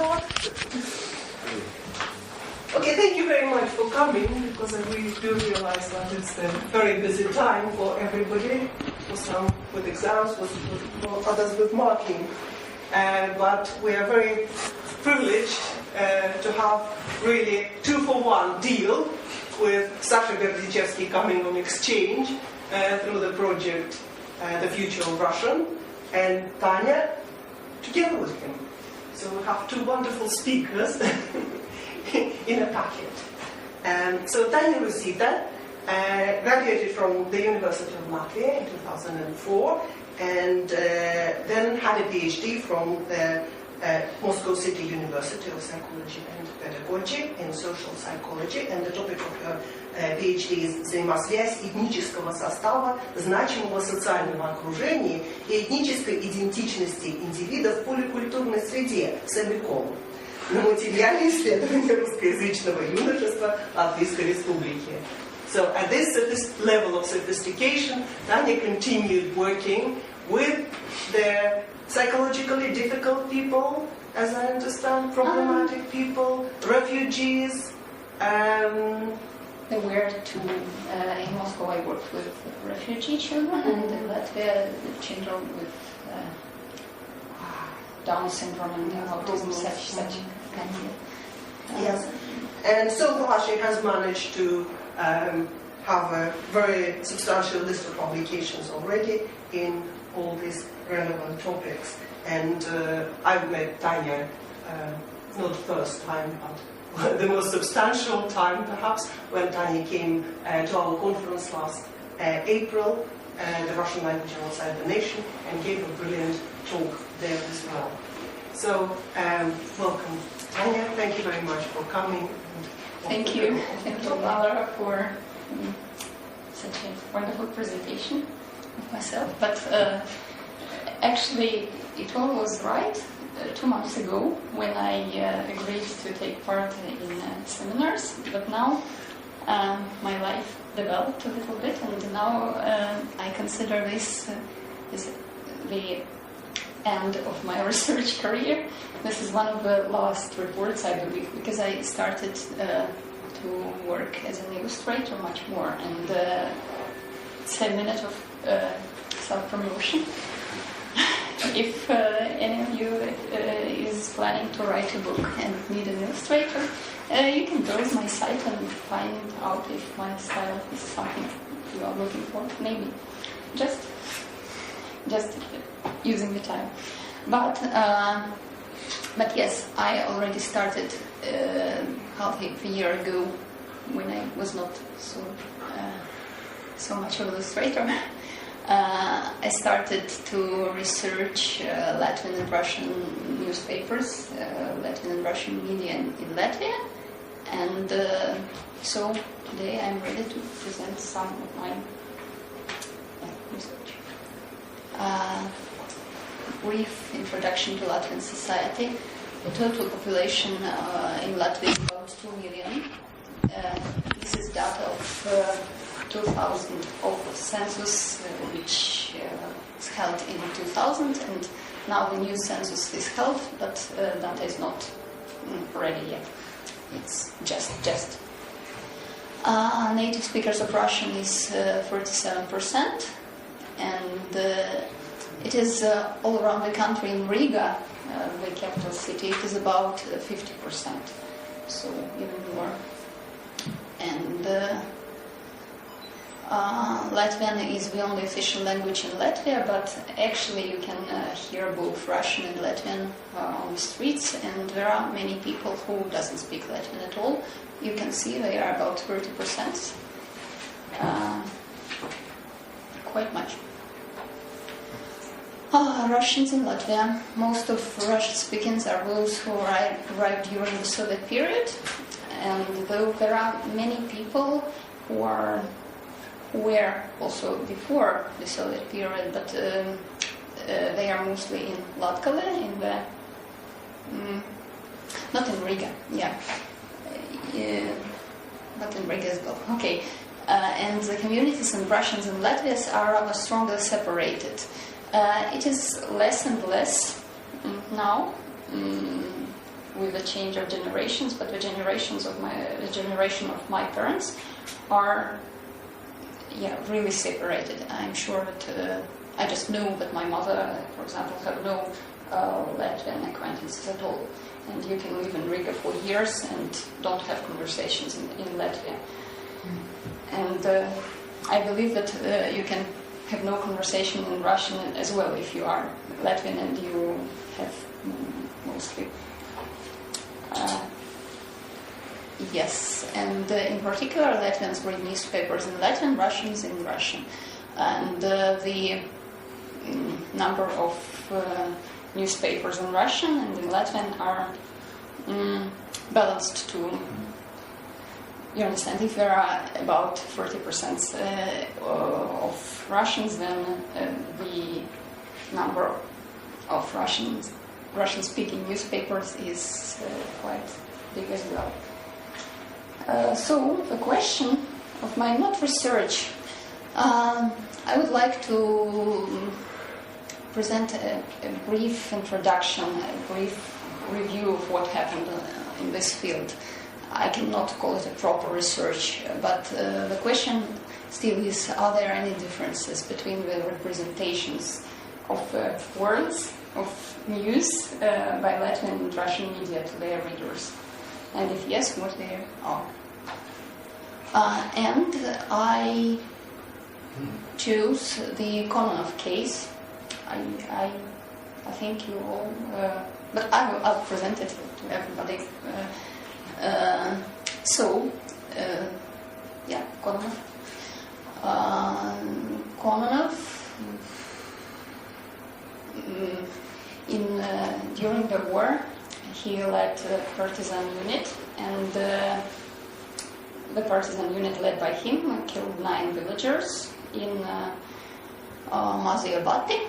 floor. Okay, thank you very much for coming, because I really do realize that it's a very busy time for everybody, for some with exams, for others with marking. But we are very privileged to have really 2-for-1 deal with Sasha Berdichevsky coming on exchange through the project The Future of Russian, and Tanya together with him. So we have two wonderful speakers in a packet. So Tatjana Russita graduated from the University of Latvia in 2004 and then had a PhD from the Moscow City University of Psychology and Pedagogy in social psychology, and the topic of her PhD is «Взаимосвязь этнического состава, значимого в социальном окружении и этнической идентичности индивида в поликультурной среде» целиком на материале исследования русскоязычного юношества Латвийской Республики. So at this level of sophistication, Tanya continued working with the psychologically difficult people, as I understand, problematic people, refugees. There were two, in Moscow I worked with refugee children, and in Latvia children with Down syndrome and autism, such kind of. Yes, and so far she has managed to have a very substantial list of publications already in all these relevant topics. And I've met Tanya not the first time, but the most substantial time perhaps, when Tanya came to our conference last April, the Russian language outside the nation, and gave a brilliant talk there as well. So, welcome, Tanya. Thank you very much for coming. Thank you. Thank you, Laura, for such a wonderful presentation of myself. But actually, it all was right 2 months ago when I agreed to take part in seminars. But now my life developed a little bit, and now I consider this is the end of my research career. This is one of the last reports, I believe, because I started to work as an illustrator much more, and it's a minute of self-promotion. If any of you is planning to write a book and need an illustrator, you can browse my site and find out if my style is something you are looking for. Maybe just using the time. But yes, I already started half a year ago, when I was not so much of an illustrator. I started to research Latvian and Russian newspapers, Latvian and Russian media in Latvia, and so today I'm ready to present some of my research. Brief introduction to Latvian society. The total population in Latvia is about 2 million. This is data of 2000 of census, which is held in 2000, and now the new census is held, but data is not ready yet. It's just. Native speakers of Russian is 47%, and it is all around the country. In Riga, the capital city, it is about 50%, so even more. And Latvian is the only official language in Latvia, but actually you can hear both Russian and Latvian on the streets, and there are many people who doesn't speak Latvian at all. You can see they are about 30%. Quite much. Russians in Latvia. Most of Russian speakers are those who arrived during the Soviet period, and though there are many people who were also before the Soviet period, but they are mostly in Latgale, in the not in Riga, but in Riga as well. Okay, and the communities and Russians and Latvians are rather strongly separated. It is less and less now. with the change of generations, but the generation of my parents are really separated. I'm sure that I just know that my mother, for example, have no Latvian acquaintances at all, and you can live in Riga for years and don't have conversations in Latvia. And I believe that you can have no conversation in Russian as well if you are Latvian and you have mostly. Yes, and in particular Latvians read newspapers in Latvian, Russians in Russian. And the number of newspapers in Russian and in Latvian are balanced to. You understand, if there are about 40% of Russians, then the number of Russian-speaking newspapers is quite big as well. So, the question of my not research, I would like to present a brief introduction, a brief review of what happened in this field. I cannot call it a proper research, but the question still is, are there any differences between the representations of words, of news by Latvian and Russian media to their readers? And if yes, what they are? And I chose the Kononov case. I think you all, but I'll present it to everybody. Kononov. Kononov, during the war, he led a partisan unit, and the partisan unit led by him killed 9 villagers in Maziabati,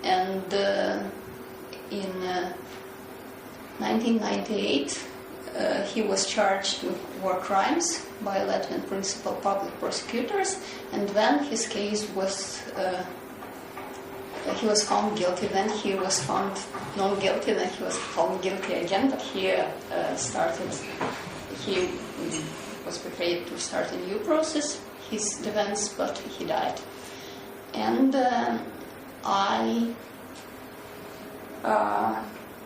and in 1998 he was charged with war crimes by Latvian principal public prosecutors, and then his case was he was found guilty, then he was found not guilty, then he was found guilty again, but he was prepared to start a new process, his defense, but he died. And I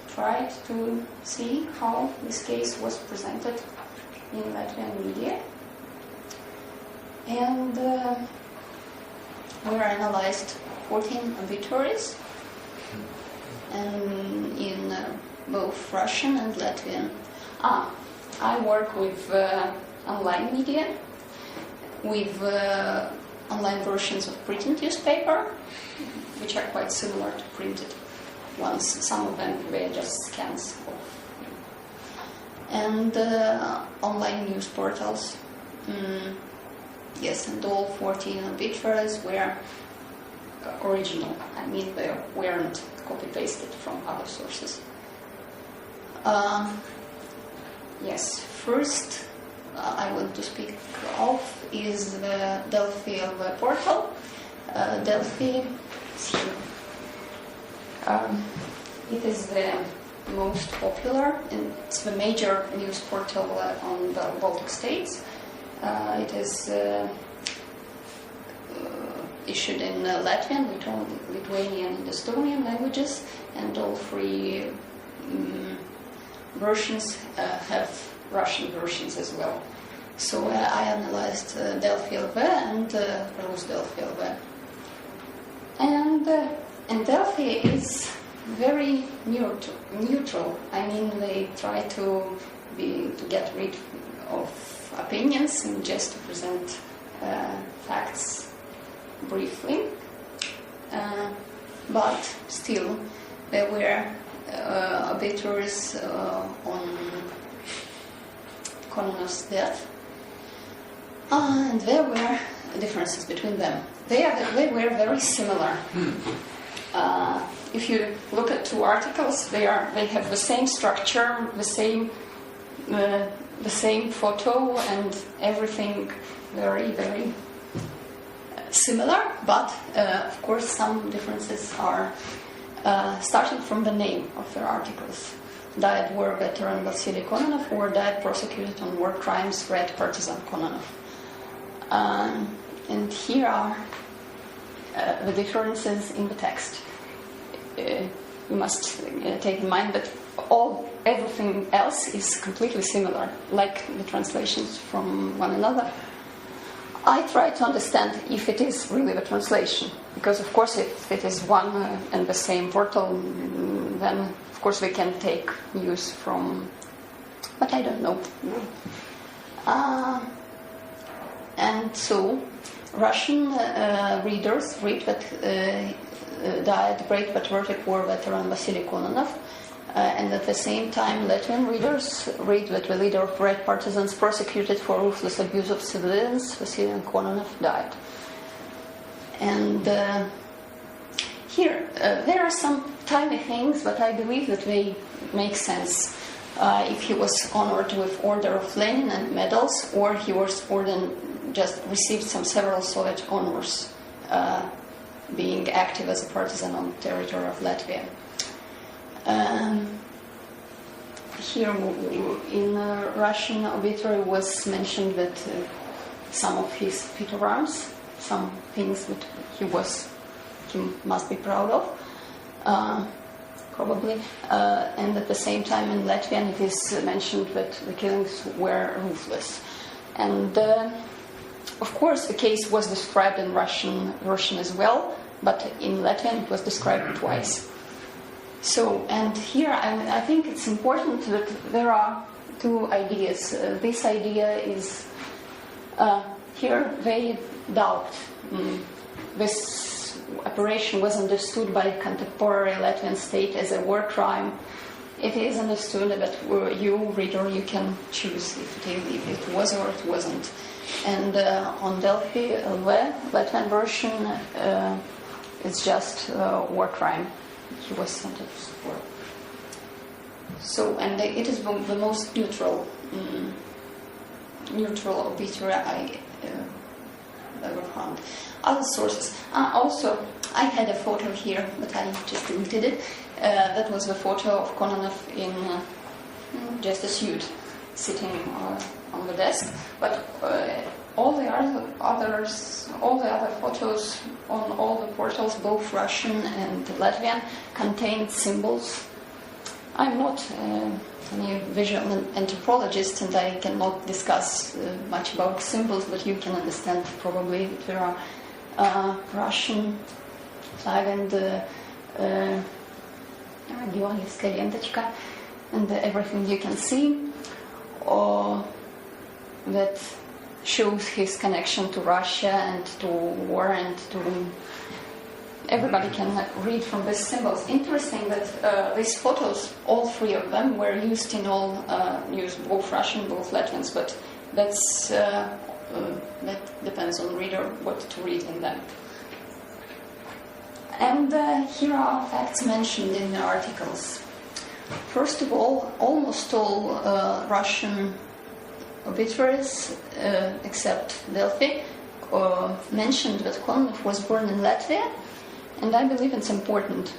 tried to see how this case was presented in Latvian media, and we analyzed 14 obituaries, and in both Russian and Latvian. I work with online media, with online versions of printed newspaper, which are quite similar to printed ones. Some of them were just scans of, and online news portals. Yes, and all 14 obituaries were original. I mean, they weren't copy-pasted from other sources. Yes, first I want to speak of is the Delphi portal. Delphi, it is the most popular, and it's the major news portal on the Baltic states. It is issued in Latvian, Lithuanian, and Estonian languages, and all 3 versions have Russian versions as well. So I analyzed Delphi LV and Rus Delphi LV. And Delphi is very neutral. I mean, they try to get rid of opinions and just to present facts briefly. But still, there were obituaries on Kononov's death, and there were differences between them. They were very similar. If you look at 2 articles, they have the same structure, the same photo, and everything very, very similar. But of course, some differences are starting from the name of their articles. died war veteran Vasily Kononov, or died prosecuted on war crimes Red partisan Kononov. And here are the differences in the text. You must take in mind that everything else is completely similar, like the translations from one another. I try to understand if it is really the translation, because of course if it is one and the same portal, then of course we can take news from, but I don't know. And so Russian readers read that died great patriotic war veteran Vasily Kononov, and at the same time Latvian readers read that the leader of Red partisans prosecuted for ruthless abuse of civilians, Vasily Kononov, died. And here there are some tiny things, but I believe that they make sense. If he was honored with Order of Lenin and medals, or he was just received several Soviet honors, being active as a partisan on the territory of Latvia. Here in Russian obituary was mentioned that some of his feat of arms, some things that he must be proud of, probably, and at the same time in Latvian it is mentioned that the killings were ruthless. And of course the case was described in Russian version as well, but in Latvian it was described twice. So, and here I think it's important that there are two ideas. This idea is, here they doubt this operation was understood by contemporary Latvian state as a war crime. It is understood that you, reader, you can choose if it was or it wasn't. And on Delphi, the Latvian version is just war crime. He was sentenced for. So, and it is the most neutral obituary I ever found. Other sources. Also, I had a photo here, but I just deleted it. That was the photo of Kononov in just a suit, sitting on the desk. But all the other photos on all the portals, both Russian and Latvian, contained symbols. I'm not any visual anthropologist, and I cannot discuss much about symbols, but you can understand probably that there are Russian flag and Georgiyevskaya lentочка, and everything you can see, or that shows his connection to Russia and to war and to... Everybody can read from these symbols. Interesting that these photos, all three of them, were used in all news, both Russian, both Latvians, but that depends on reader what to read in them. And here are facts mentioned in the articles. First of all, almost all Russian obituaries, except Delphi, mentioned that Kononov was born in Latvia, and I believe it's important.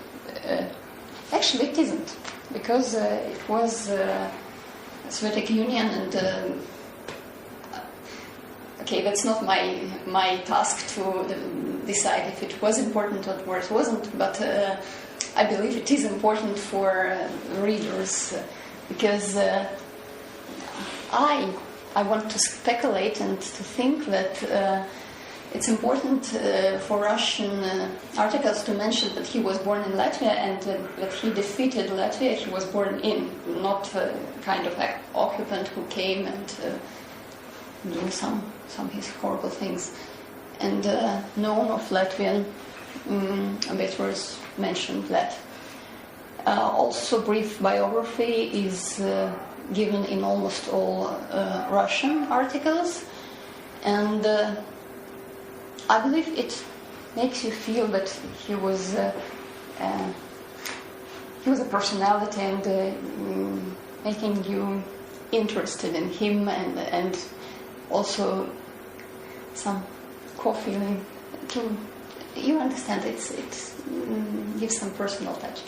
Actually, it isn't, because it was Soviet Union, and okay, that's not my task to decide if it was important or it wasn't, but I believe it is important for readers, because I want to speculate and to think that it's important for Russian articles to mention that he was born in Latvia and that he defeated Latvia. He was born in, not a kind of occupant who came and do some his horrible things. And none of Latvian obituaries mentioned that. Also, brief biography is given in almost all Russian articles, and I believe it makes you feel that he was a personality, and making you interested in him, and also some feeling to, you understand, it gives some personal touch.